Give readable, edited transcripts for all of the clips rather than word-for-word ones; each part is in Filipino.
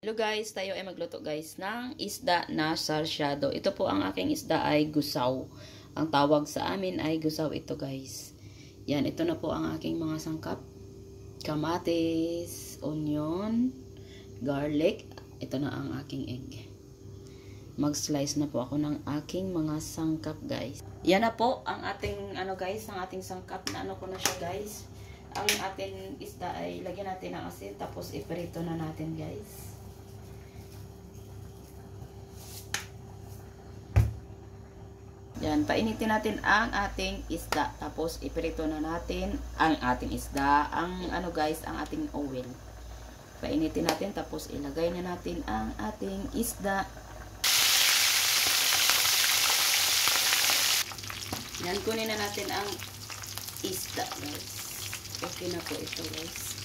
Hello guys, tayo ay magluto guys ng isda na sarsyado. Ito po ang aking isda ay gusaw. Ang tawag sa amin ay gusaw ito guys. Yan, ito na po ang aking mga sangkap. Kamatis, onion, garlic. Ito na ang aking egg. Mag-slice na po ako ng aking mga sangkap guys. Yan na po ang ating guys, ang ating sangkap na ko na siya guys. Ang ating isda ay lagyan natin ng asin tapos iprito na natin guys. Yan, painitin natin ang ating isda. Tapos, iprito na natin ang ating isda. Ang guys, ang ating oil. Painitin natin, tapos ilagay na natin ang ating isda. Yan, kunin na natin ang isda, guys. Okay na po ito, guys.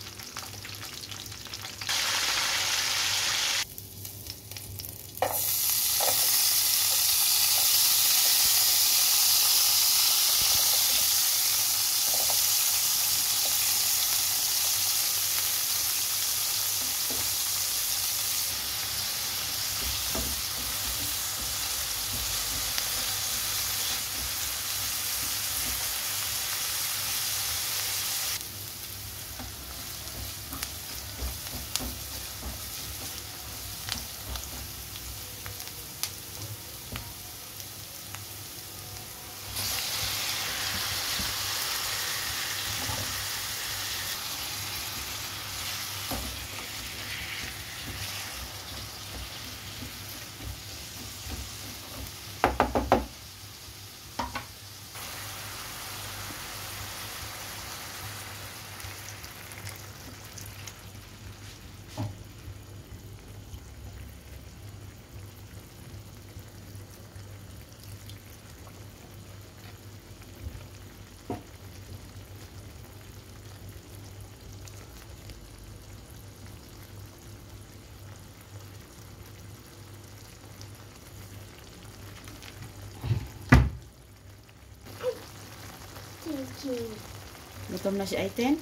Gutom na si Aiten?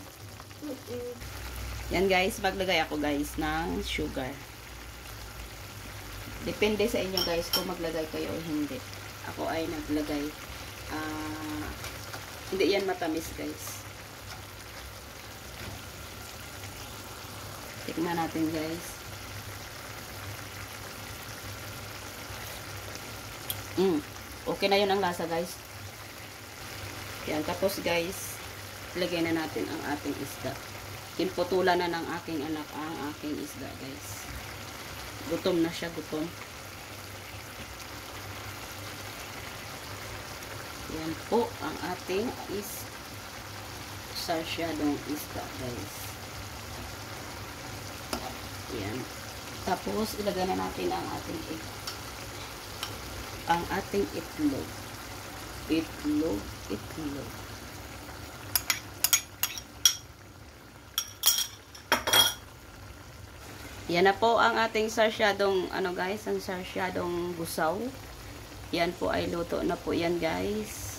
Yan guys, maglagay ako guys ng sugar. Depende sa inyo guys kung maglagay kayo o hindi. Ako ay naglagay. Hindi yan matamis guys. Tikman natin guys. Okay na yun ang lasa guys. Yan, tapos guys, lagay na natin ang ating isda. Pinputulan na ng aking anak ang aking isda guys. Gutom na siya, gutom. Yan po ang ating sarsyadong isda guys. Yan. Tapos, ilagay na natin ang ating egg. Ang ating itlog. Itlog. Yan na po ang ating sarsyadong guys, ang sarsyadong gusaw. Yan po ay luto na po yan guys.